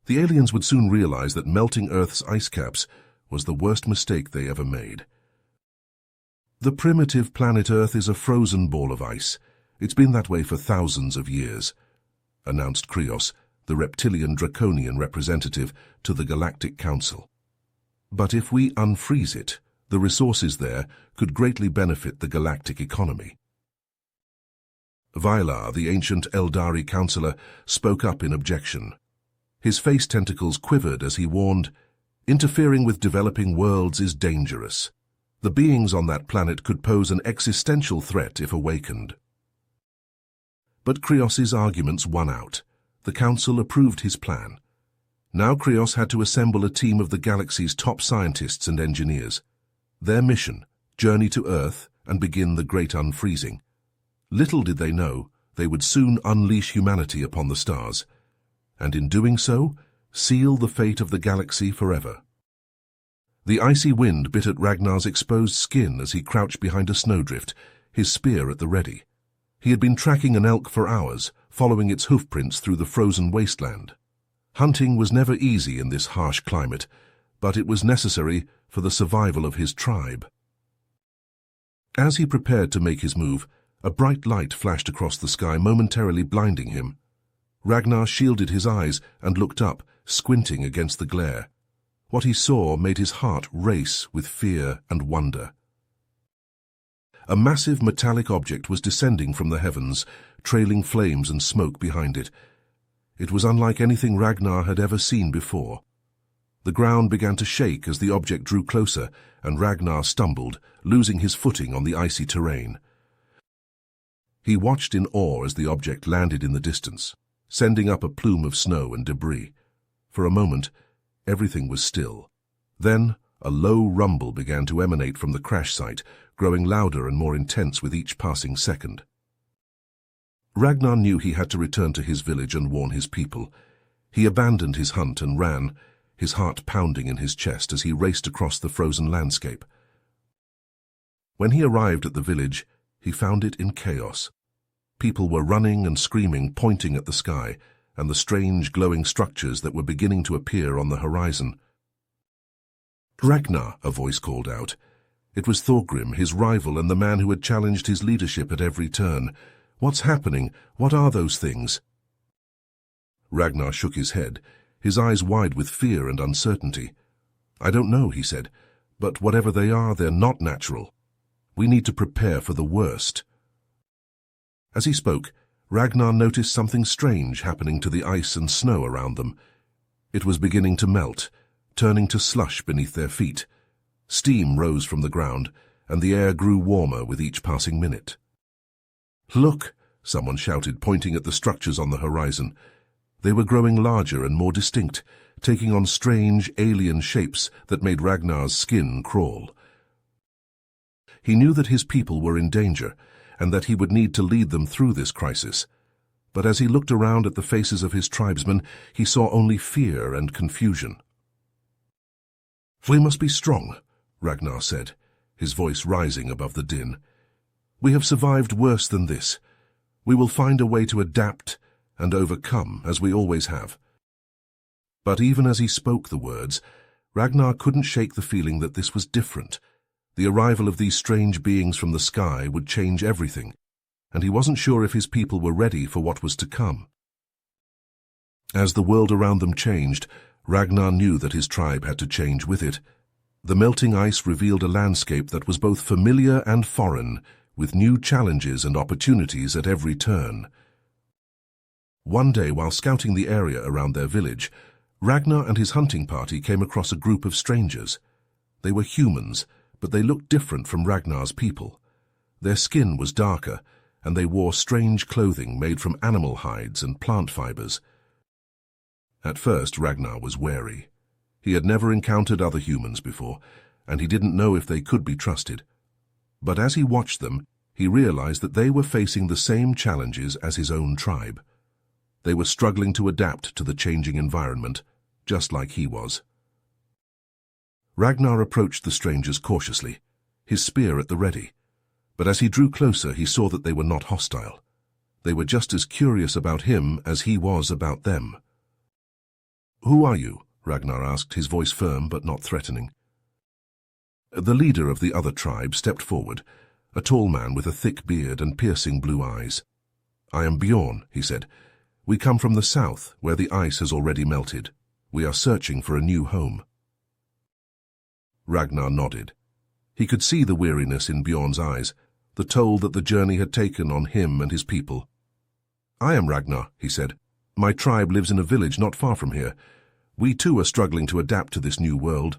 The aliens would soon realize that melting Earth's ice caps was the worst mistake they ever made. The primitive planet Earth is a frozen ball of ice. It's been that way for thousands of years, announced Krios, the reptilian draconian representative to the Galactic Council. But if we unfreeze it, the resources there could greatly benefit the galactic economy. Vylar, the ancient Eldari counselor, spoke up in objection. His face tentacles quivered as he warned, "Interfering with developing worlds is dangerous. The beings on that planet could pose an existential threat if awakened." But Krios's arguments won out. The Council approved his plan. Now Krios had to assemble a team of the galaxy's top scientists and engineers. Their mission, journey to Earth and begin the Great Unfreezing. Little did they know, they would soon unleash humanity upon the stars, and in doing so, seal the fate of the galaxy forever. The icy wind bit at Ragnar's exposed skin as he crouched behind a snowdrift, his spear at the ready. He had been tracking an elk for hours, following its hoofprints through the frozen wasteland. Hunting was never easy in this harsh climate, but it was necessary for the survival of his tribe. As he prepared to make his move, a bright light flashed across the sky, momentarily blinding him. Ragnar shielded his eyes and looked up, squinting against the glare. What he saw made his heart race with fear and wonder. A massive metallic object was descending from the heavens, trailing flames and smoke behind it. It was unlike anything Ragnar had ever seen before. The ground began to shake as the object drew closer, and Ragnar stumbled, losing his footing on the icy terrain. He watched in awe as the object landed in the distance, sending up a plume of snow and debris. For a moment, everything was still. Then, a low rumble began to emanate from the crash site, growing louder and more intense with each passing second. Ragnar knew he had to return to his village and warn his people. He abandoned his hunt and ran, his heart pounding in his chest as he raced across the frozen landscape. When he arrived at the village, he found it in chaos. People were running and screaming, pointing at the sky, and the strange glowing structures that were beginning to appear on the horizon. "Ragnar," a voice called out. It was Thorgrim, his rival and the man who had challenged his leadership at every turn. "What's happening? What are those things?" Ragnar shook his head, his eyes wide with fear and uncertainty. "I don't know," he said, "but whatever they are, they're not natural. We need to prepare for the worst." As he spoke, Ragnar noticed something strange happening to the ice and snow around them. It was beginning to melt, turning to slush beneath their feet. Steam rose from the ground, and the air grew warmer with each passing minute. "Look!" someone shouted, pointing at the structures on the horizon. They were growing larger and more distinct, taking on strange alien shapes that made Ragnar's skin crawl. He knew that his people were in danger, and that he would need to lead them through this crisis. But as he looked around at the faces of his tribesmen, he saw only fear and confusion. "We must be strong," Ragnar said, his voice rising above the din. "We have survived worse than this. We will find a way to adapt and overcome, as we always have." But even as he spoke the words, Ragnar couldn't shake the feeling that this was different. The arrival of these strange beings from the sky would change everything, and he wasn't sure if his people were ready for what was to come. As the world around them changed, Ragnar knew that his tribe had to change with it. The melting ice revealed a landscape that was both familiar and foreign, with new challenges and opportunities at every turn. One day, while scouting the area around their village, Ragnar and his hunting party came across a group of strangers. They were humans, but they looked different from Ragnar's people. Their skin was darker, and they wore strange clothing made from animal hides and plant fibers. At first, Ragnar was wary. He had never encountered other humans before, and he didn't know if they could be trusted. But as he watched them, he realized that they were facing the same challenges as his own tribe. They were struggling to adapt to the changing environment, just like he was. Ragnar approached the strangers cautiously, his spear at the ready. But as he drew closer, he saw that they were not hostile. They were just as curious about him as he was about them. Who are you? Ragnar asked, his voice firm but not threatening. The leader of the other tribe stepped forward, a tall man with a thick beard and piercing blue eyes. I am Bjorn, he said. We come from the south, where the ice has already melted. We are searching for a new home. Ragnar nodded. He could see the weariness in Bjorn's eyes, the toll that the journey had taken on him and his people. I am Ragnar, he said. My tribe lives in a village not far from here. We too are struggling to adapt to this new world.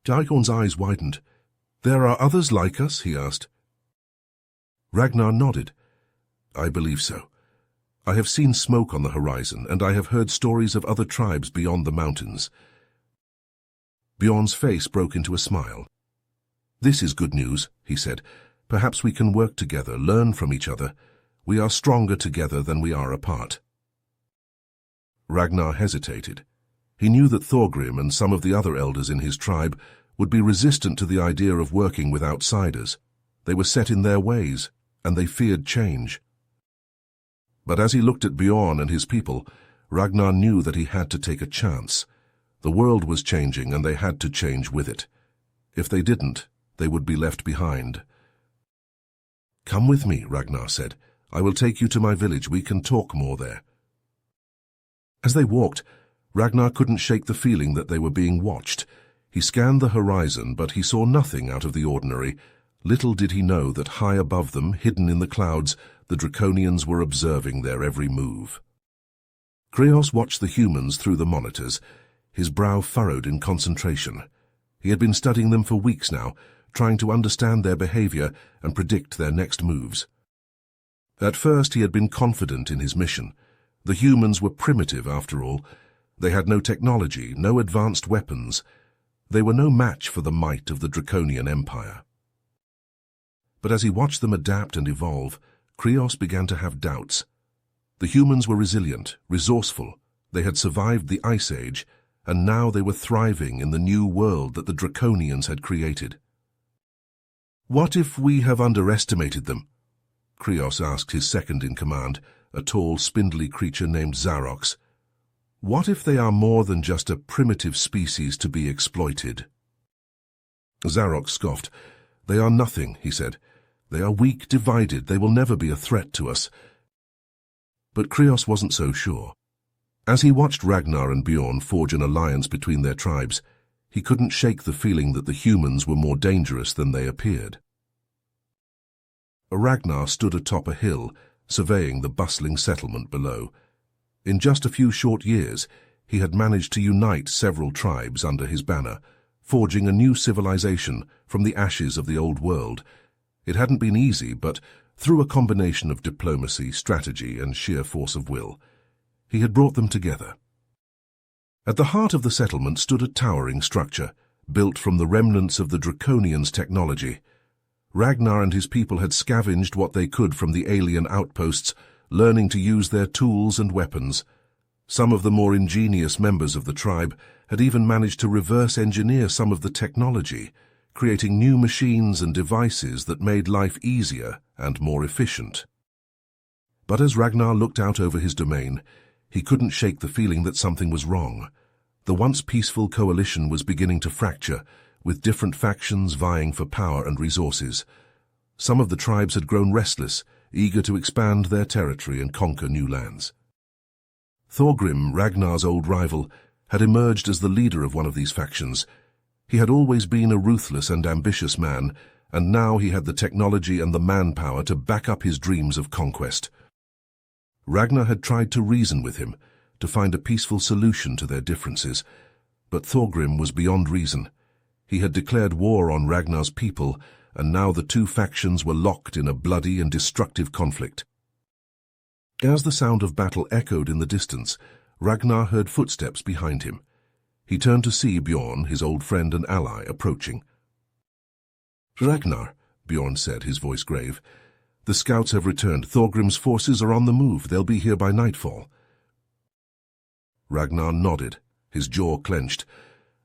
Bjorn's eyes widened. There are others like us, he asked. Ragnar nodded. I believe so. I have seen smoke on the horizon, and I have heard stories of other tribes beyond the mountains. Bjorn's face broke into a smile. This is good news, he said. Perhaps we can work together, learn from each other. We are stronger together than we are apart. Ragnar hesitated. He knew that Thorgrim and some of the other elders in his tribe would be resistant to the idea of working with outsiders. They were set in their ways, and they feared change. But as he looked at Bjorn and his people, Ragnar knew that he had to take a chance. The world was changing, and they had to change with it. If they didn't, they would be left behind. Come with me, Ragnar said. I will take you to my village. We can talk more there. As they walked, Ragnar couldn't shake the feeling that they were being watched. He scanned the horizon, but he saw nothing out of the ordinary. Little did he know that high above them, hidden in the clouds, the Draconians were observing their every move. Krios watched the humans through the monitors, his brow furrowed in concentration. He had been studying them for weeks now, trying to understand their behavior and predict their next moves. At first he had been confident in his mission. The humans were primitive, after all. They had no technology, no advanced weapons. They were no match for the might of the Draconian Empire. But as he watched them adapt and evolve, Krios began to have doubts. The humans were resilient, resourceful. They had survived the Ice Age, and now they were thriving in the new world that the Draconians had created. What if we have underestimated them? Krios asked his second-in-command, a tall, spindly creature named Xarox. What if they are more than just a primitive species to be exploited? Xarox scoffed. They are nothing, he said. They are weak, divided. They will never be a threat to us. But Krios wasn't so sure. As he watched Ragnar and Bjorn forge an alliance between their tribes, he couldn't shake the feeling that the humans were more dangerous than they appeared. Ragnar stood atop a hill, surveying the bustling settlement below. In just a few short years, he had managed to unite several tribes under his banner, forging a new civilization from the ashes of the old world. It hadn't been easy, but through a combination of diplomacy, strategy, and sheer force of will, he had brought them together. At the heart of the settlement stood a towering structure, built from the remnants of the Draconians' technology. Ragnar and his people had scavenged what they could from the alien outposts, learning to use their tools and weapons. Some of the more ingenious members of the tribe had even managed to reverse engineer some of the technology, creating new machines and devices that made life easier and more efficient. But as Ragnar looked out over his domain, he couldn't shake the feeling that something was wrong. The once peaceful coalition was beginning to fracture, with different factions vying for power and resources. Some of the tribes had grown restless, eager to expand their territory and conquer new lands. Thorgrim, Ragnar's old rival, had emerged as the leader of one of these factions. He had always been a ruthless and ambitious man, and now he had the technology and the manpower to back up his dreams of conquest. Ragnar had tried to reason with him, to find a peaceful solution to their differences, but Thorgrim was beyond reason. He had declared war on Ragnar's people, and now the two factions were locked in a bloody and destructive conflict. As the sound of battle echoed in the distance, Ragnar heard footsteps behind him. He turned to see Bjorn, his old friend and ally, approaching. Ragnar, Bjorn said, his voice grave, the scouts have returned. Thorgrim's forces are on the move. They'll be here by nightfall. Ragnar nodded, his jaw clenched.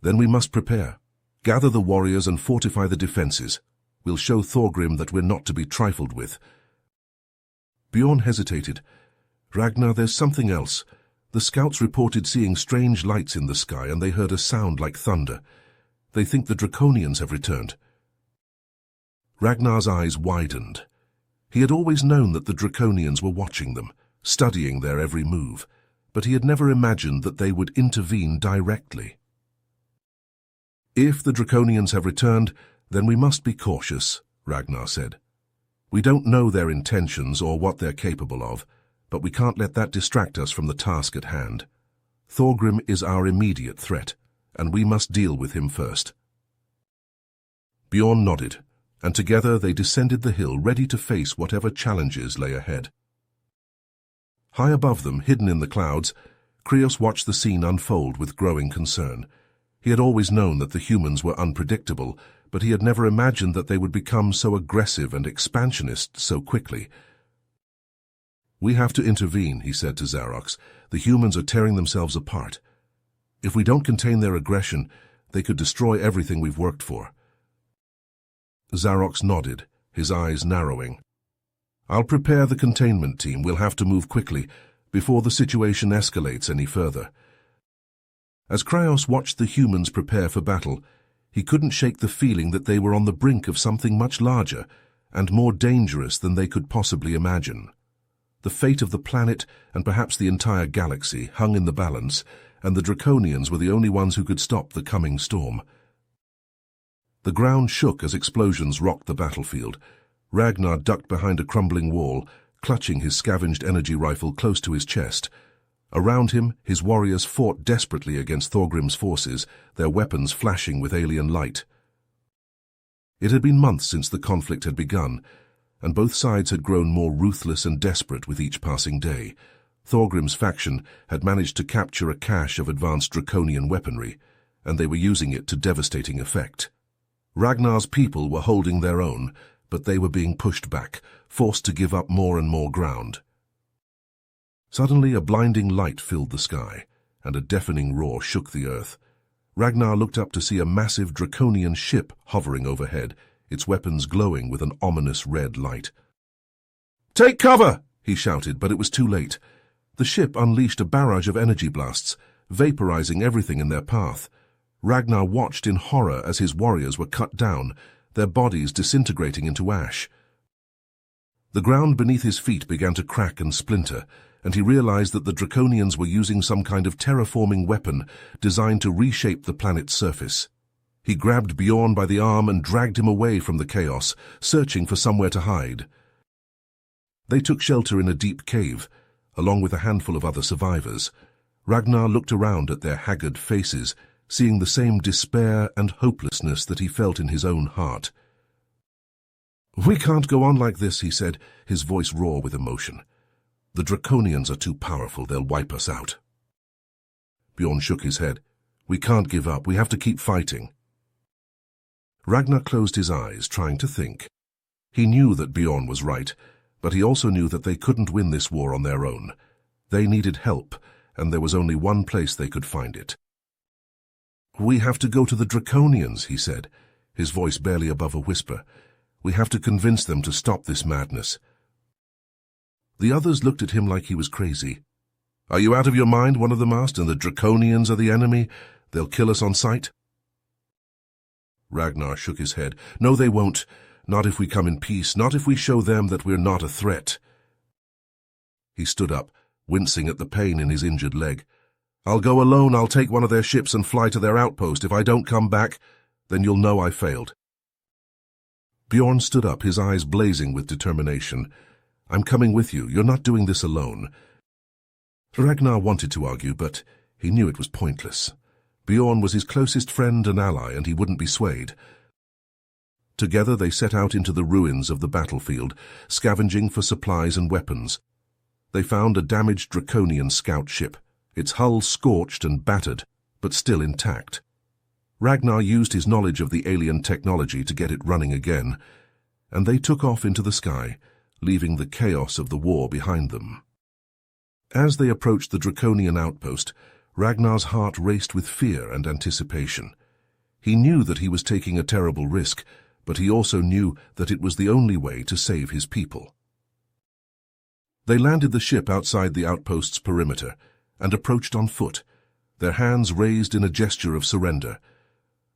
Then we must prepare. Gather the warriors and fortify the defenses. We'll show Thorgrim that we're not to be trifled with. Bjorn hesitated. Ragnar, there's something else. The scouts reported seeing strange lights in the sky, and they heard a sound like thunder. They think the Draconians have returned. Ragnar's eyes widened. He had always known that the Draconians were watching them, studying their every move, but he had never imagined that they would intervene directly. "If the Draconians have returned, then we must be cautious," Ragnar said. "We don't know their intentions or what they're capable of, but we can't let that distract us from the task at hand. Thorgrim is our immediate threat, and we must deal with him first." Bjorn nodded, and together they descended the hill, ready to face whatever challenges lay ahead. High above them, hidden in the clouds, Krios watched the scene unfold with growing concern. He had always known that the humans were unpredictable, but he had never imagined that they would become so aggressive and expansionist so quickly. "We have to intervene," he said to Xerox. "The humans are tearing themselves apart. If we don't contain their aggression, they could destroy everything we've worked for." Xerox nodded, his eyes narrowing. "I'll prepare the containment team. We'll have to move quickly, before the situation escalates any further." As Krios watched the humans prepare for battle, he couldn't shake the feeling that they were on the brink of something much larger and more dangerous than they could possibly imagine. The fate of the planet, and perhaps the entire galaxy, hung in the balance, and the Draconians were the only ones who could stop the coming storm. The ground shook as explosions rocked the battlefield. Ragnar ducked behind a crumbling wall, clutching his scavenged energy rifle close to his chest. Around him, his warriors fought desperately against Thorgrim's forces, their weapons flashing with alien light. It had been months since the conflict had begun, and both sides had grown more ruthless and desperate with each passing day. Thorgrim's faction had managed to capture a cache of advanced draconian weaponry, and they were using it to devastating effect. Ragnar's people were holding their own, but they were being pushed back, forced to give up more and more ground. Suddenly a blinding light filled the sky, and a deafening roar shook the earth. Ragnar looked up to see a massive draconian ship hovering overhead, its weapons glowing with an ominous red light. "Take cover!" he shouted, but it was too late. The ship unleashed a barrage of energy blasts, vaporizing everything in their path. Ragnar watched in horror as his warriors were cut down, their bodies disintegrating into ash. The ground beneath his feet began to crack and splinter, and he realized that the Draconians were using some kind of terraforming weapon designed to reshape the planet's surface. He grabbed Bjorn by the arm and dragged him away from the chaos, searching for somewhere to hide. They took shelter in a deep cave, along with a handful of other survivors. Ragnar looked around at their haggard faces, seeing the same despair and hopelessness that he felt in his own heart. "We can't go on like this," he said, his voice raw with emotion. "The Draconians are too powerful. They'll wipe us out." Bjorn shook his head. "We can't give up. We have to keep fighting." Ragnar closed his eyes, trying to think. He knew that Bjorn was right, but he also knew that they couldn't win this war on their own. They needed help, and there was only one place they could find it. "We have to go to the Draconians," he said, his voice barely above a whisper. "We have to convince them to stop this madness." The others looked at him like he was crazy. "Are you out of your mind?" one of them asked. "And the Draconians are the enemy? They'll kill us on sight?" Ragnar shook his head. "No, they won't. Not if we come in peace. Not if we show them that we're not a threat." He stood up, wincing at the pain in his injured leg. "I'll go alone. I'll take one of their ships and fly to their outpost. If I don't come back, then you'll know I failed." Bjorn stood up, his eyes blazing with determination. "I'm coming with you. You're not doing this alone." Ragnar wanted to argue, but he knew it was pointless. Bjorn was his closest friend and ally, and he wouldn't be swayed. Together they set out into the ruins of the battlefield, scavenging for supplies and weapons. They found a damaged Draconian scout ship, its hull scorched and battered, but still intact. Ragnar used his knowledge of the alien technology to get it running again, and they took off into the sky, leaving the chaos of the war behind them. As they approached the Draconian outpost, Ragnar's heart raced with fear and anticipation. He knew that he was taking a terrible risk, but he also knew that it was the only way to save his people. They landed the ship outside the outpost's perimeter, and approached on foot, their hands raised in a gesture of surrender.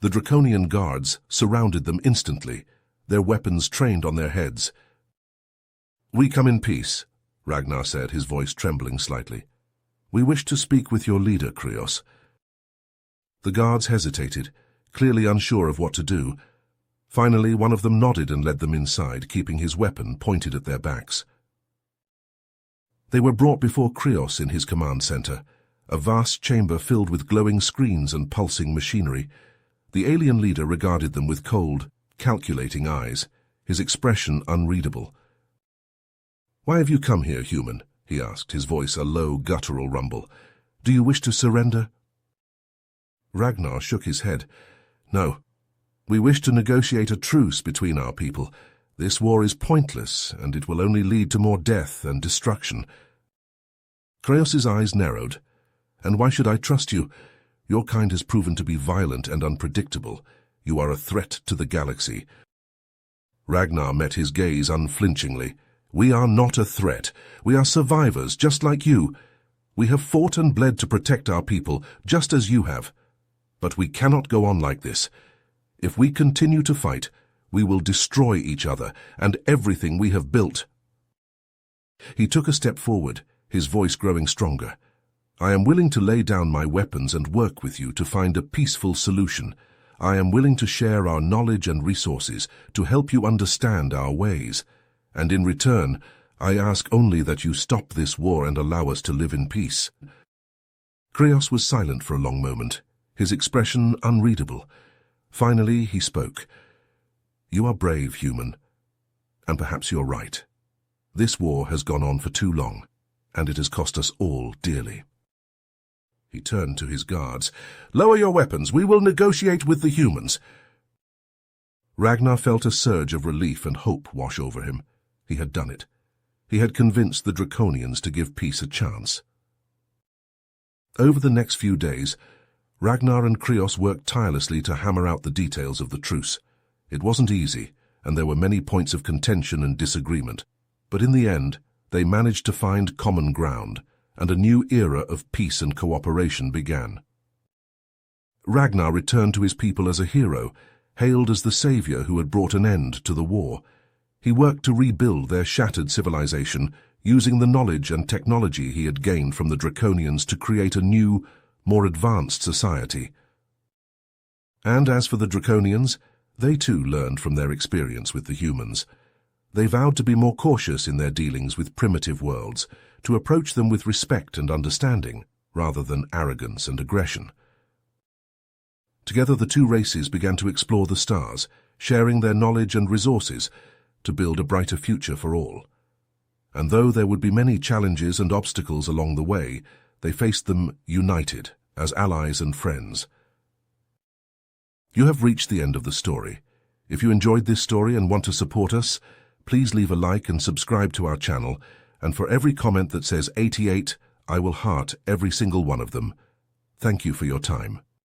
The draconian guards surrounded them instantly, their weapons trained on their heads. "We come in peace," Ragnar said, his voice trembling slightly. "We wish to speak with your leader, Krios." The guards hesitated, clearly unsure of what to do. Finally, one of them nodded and led them inside, keeping his weapon pointed at their backs. They were brought before Krios in his command center, a vast chamber filled with glowing screens and pulsing machinery. The alien leader regarded them with cold, calculating eyes, his expression unreadable. "Why have you come here, human?" he asked, his voice a low, guttural rumble. "Do you wish to surrender?" Ragnar shook his head. "No. We wish to negotiate a truce between our people. This war is pointless, and it will only lead to more death and destruction." Krios's eyes narrowed. "And why should I trust you? Your kind has proven to be violent and unpredictable. You are a threat to the galaxy." Ragnar met his gaze unflinchingly. "We are not a threat. We are survivors, just like you. We have fought and bled to protect our people, just as you have. But we cannot go on like this. If we continue to fight, we will destroy each other and everything we have built." He took a step forward, his voice growing stronger. "I am willing to lay down my weapons and work with you to find a peaceful solution. I am willing to share our knowledge and resources to help you understand our ways. And in return, I ask only that you stop this war and allow us to live in peace." Krios was silent for a long moment, his expression unreadable. Finally, he spoke. "You are brave, human. And perhaps you're right. This war has gone on for too long, and it has cost us all dearly." He turned to his guards. "Lower your weapons. We will negotiate with the humans." Ragnar felt a surge of relief and hope wash over him. He had done it. He had convinced the Draconians to give peace a chance. Over the next few days, Ragnar and Krios worked tirelessly to hammer out the details of the truce. It wasn't easy, and there were many points of contention and disagreement, but in the end, they managed to find common ground, and a new era of peace and cooperation began. Ragnar returned to his people as a hero, hailed as the savior who had brought an end to the war. He worked to rebuild their shattered civilization, using the knowledge and technology he had gained from the Draconians to create a new, more advanced society. And as for the Draconians, they too learned from their experience with the humans. They vowed to be more cautious in their dealings with primitive worlds, to approach them with respect and understanding, rather than arrogance and aggression. Together the two races began to explore the stars, sharing their knowledge and resources to build a brighter future for all. And though there would be many challenges and obstacles along the way, they faced them united, as allies and friends. You have reached the end of the story. If you enjoyed this story and want to support us, please leave a like and subscribe to our channel, and for every comment that says 88, I will heart every single one of them. Thank you for your time.